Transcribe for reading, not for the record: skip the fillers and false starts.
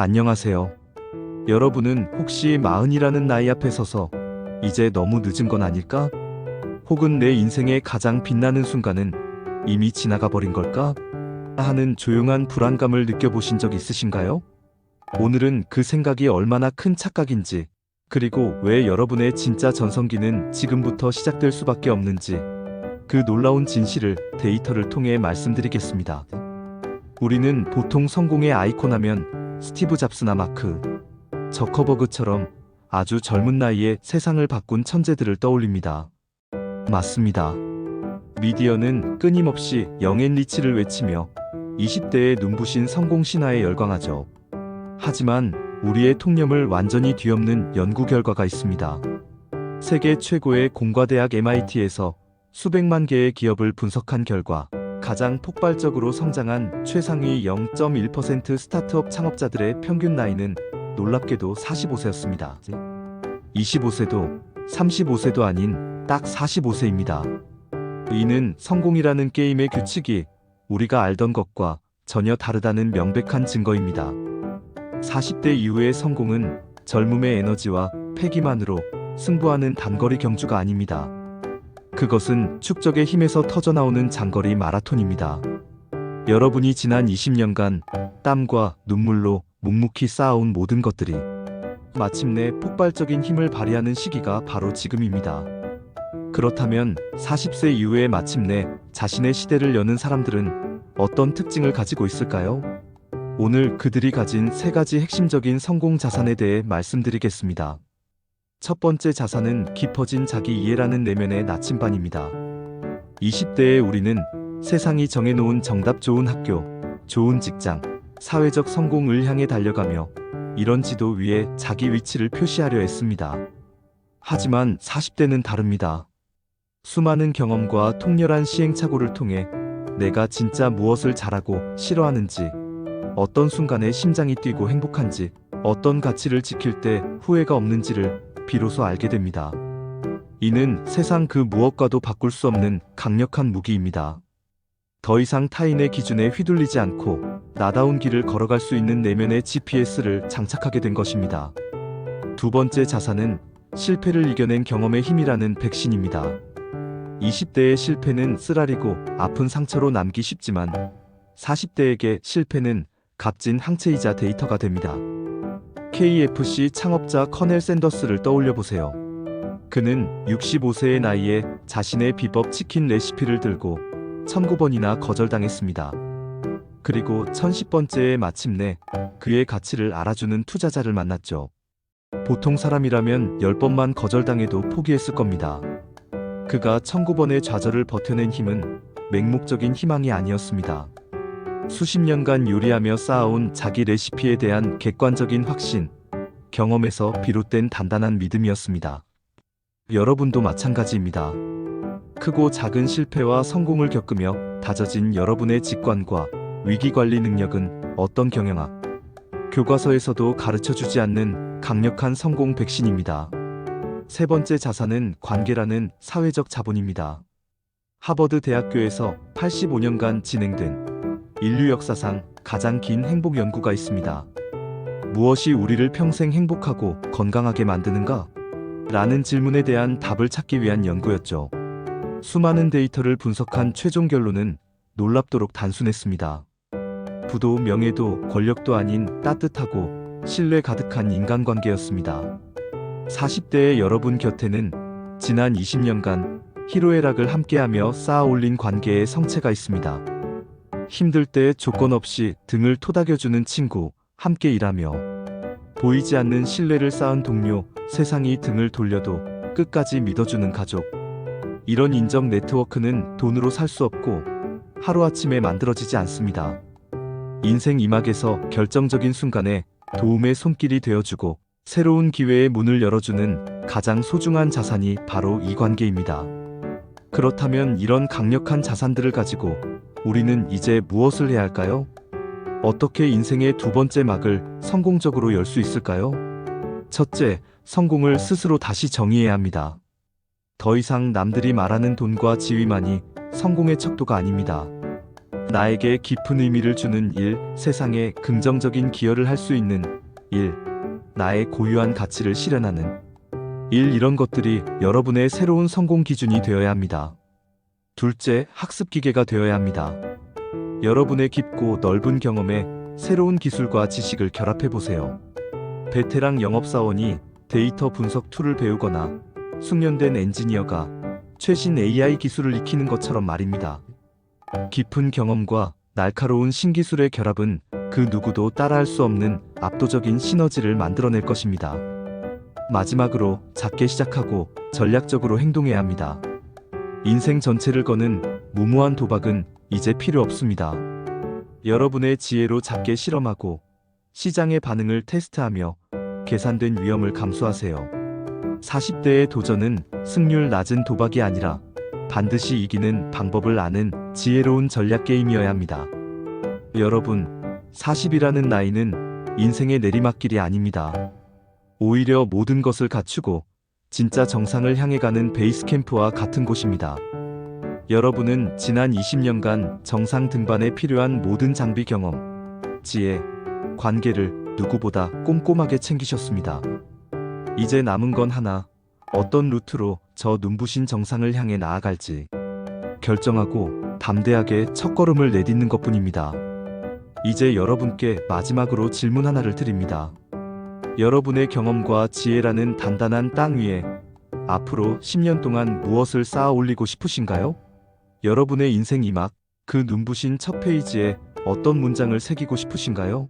안녕하세요. 여러분은 혹시 40이라는 나이 앞에 서서 이제 너무 늦은 건 아닐까? 혹은 내 인생의 가장 빛나는 순간은 이미 지나가 버린 걸까? 하는 조용한 불안감을 느껴보신 적 있으신가요? 오늘은 그 생각이 얼마나 큰 착각인지, 그리고 왜 여러분의 진짜 전성기는 지금부터 시작될 수밖에 없는지, 그 놀라운 진실을 데이터를 통해 말씀드리겠습니다. 우리는 보통 성공의 아이콘 하면 스티브 잡스나 마크 저커버그처럼 아주 젊은 나이에 세상을 바꾼 천재들을 떠올립니다. 맞습니다. 미디어는 끊임없이 영앤 리치를 외치며 20대의 눈부신 성공 신화에 열광하죠. 하지만 우리의 통념을 완전히 뒤엎는 연구 결과가 있습니다. 세계 최고의 공과대학 MIT에서 수백만 개의 기업을 분석한 결과 가장 폭발적으로 성장한 최상위 0.1% 스타트업 창업자들의 평균 나이는 놀랍게도 45세였습니다. 25세도 35세도 아닌 딱 45세입니다. 이는 성공이라는 게임의 규칙이 우리가 알던 것과 전혀 다르다는 명백한 증거입니다. 40대 이후의 성공은 젊음의 에너지와 패기만으로 승부하는 단거리 경주가 아닙니다. 그것은 축적의 힘에서 터져나오는 장거리 마라톤입니다. 여러분이 지난 20년간 땀과 눈물로 묵묵히 쌓아온 모든 것들이 마침내 폭발적인 힘을 발휘하는 시기가 바로 지금입니다. 그렇다면 40세 이후에 마침내 자신의 시대를 여는 사람들은 어떤 특징을 가지고 있을까요? 오늘 그들이 가진 3가지 핵심적인 성공 자산에 대해 말씀드리겠습니다. 첫 번째 자산은 깊어진 자기 이해라는 내면의 나침반입니다. 20대의 우리는 세상이 정해놓은 정답 좋은 학교, 좋은 직장, 사회적 성공을 향해 달려가며 이런 지도 위에 자기 위치를 표시하려 했습니다. 하지만 40대는 다릅니다. 수많은 경험과 통렬한 시행착오를 통해 내가 진짜 무엇을 잘하고 싫어하는지, 어떤 순간에 심장이 뛰고 행복한지, 어떤 가치를 지킬 때 후회가 없는지를 비로소 알게 됩니다. 이는 세상 그 무엇과도 바꿀 수 없는 강력한 무기입니다. 더 이상 타인의 기준에 휘둘리지 않고 나다운 길을 걸어갈 수 있는 내면의 GPS를 장착하게 된 것입니다. 두 번째 자산은 실패를 이겨낸 경험의 힘이라는 백신입니다. 20대의 실패는 쓰라리고 아픈 상처로 남기 쉽지만 40대에게 실패는 값진 항체이자 데이터가 됩니다. KFC 창업자 커넬 샌더스를 떠올려 보세요. 그는 65세의 나이에 자신의 비법 치킨 레시피를 들고 1009번이나 거절당했습니다. 그리고 1010번째에 마침내 그의 가치를 알아주는 투자자를 만났죠. 보통 사람이라면 10번만 거절당해도 포기했을 겁니다. 그가 1009번의 좌절을 버텨낸 힘은 맹목적인 희망이 아니었습니다. 수십 년간 요리하며 쌓아온 자기 레시피에 대한 객관적인 확신, 경험에서 비롯된 단단한 믿음이었습니다. 여러분도 마찬가지입니다. 크고 작은 실패와 성공을 겪으며 다져진 여러분의 직관과 위기관리 능력은 어떤 경영학, 교과서에서도 가르쳐주지 않는 강력한 성공 백신입니다. 세 번째 자산은 관계라는 사회적 자본입니다. 하버드 대학교에서 85년간 진행된 인류 역사상 가장 긴 행복 연구가 있습니다. 무엇이 우리를 평생 행복하고 건강하게 만드는가? 라는 질문에 대한 답을 찾기 위한 연구였죠. 수많은 데이터를 분석한 최종 결론은 놀랍도록 단순했습니다. 부도, 명예도, 권력도 아닌 따뜻하고 신뢰 가득한 인간관계였습니다. 40대의 여러분 곁에는 지난 20년간 희로애락을 함께하며 쌓아 올린 관계의 성체가 있습니다. 힘들 때 조건 없이 등을 토닥여주는 친구, 함께 일하며 보이지 않는 신뢰를 쌓은 동료, 세상이 등을 돌려도 끝까지 믿어주는 가족. 이런 인정 네트워크는 돈으로 살 수 없고 하루아침에 만들어지지 않습니다. 인생 이막에서 결정적인 순간에 도움의 손길이 되어주고 새로운 기회의 문을 열어주는 가장 소중한 자산이 바로 이 관계입니다. 그렇다면 이런 강력한 자산들을 가지고 우리는 이제 무엇을 해야 할까요? 어떻게 인생의 두 번째 막을 성공적으로 열 수 있을까요? 첫째, 성공을 스스로 다시 정의해야 합니다. 더 이상 남들이 말하는 돈과 지위만이 성공의 척도가 아닙니다. 나에게 깊은 의미를 주는 일, 세상에 긍정적인 기여를 할 수 있는 일, 나의 고유한 가치를 실현하는 일, 이런 것들이 여러분의 새로운 성공 기준이 되어야 합니다. 둘째, 학습 기계가 되어야 합니다. 여러분의 깊고 넓은 경험에 새로운 기술과 지식을 결합해 보세요. 베테랑 영업사원이 데이터 분석 툴을 배우거나 숙련된 엔지니어가 최신 AI 기술을 익히는 것처럼 말입니다. 깊은 경험과 날카로운 신기술의 결합은 그 누구도 따라할 수 없는 압도적인 시너지를 만들어낼 것입니다. 마지막으로 작게 시작하고 전략적으로 행동해야 합니다. 인생 전체를 거는 무모한 도박은 이제 필요 없습니다. 여러분의 지혜로 작게 실험하고 시장의 반응을 테스트하며 계산된 위험을 감수하세요. 40대의 도전은 승률 낮은 도박이 아니라 반드시 이기는 방법을 아는 지혜로운 전략 게임이어야 합니다. 여러분, 40이라는 나이는 인생의 내리막길이 아닙니다. 오히려 모든 것을 갖추고 진짜 정상을 향해 가는 베이스 캠프와 같은 곳입니다. 여러분은 지난 20년간 정상 등반에 필요한 모든 장비, 경험, 지혜, 관계를 누구보다 꼼꼼하게 챙기셨습니다. 이제 남은 건 하나, 어떤 루트로 저 눈부신 정상을 향해 나아갈지 결정하고 담대하게 첫걸음을 내딛는 것뿐입니다. 이제 여러분께 마지막으로 질문 하나를 드립니다. 여러분의 경험과 지혜라는 단단한 땅 위에 앞으로 10년 동안 무엇을 쌓아 올리고 싶으신가요? 여러분의 인생 이막, 그 눈부신 첫 페이지에 어떤 문장을 새기고 싶으신가요?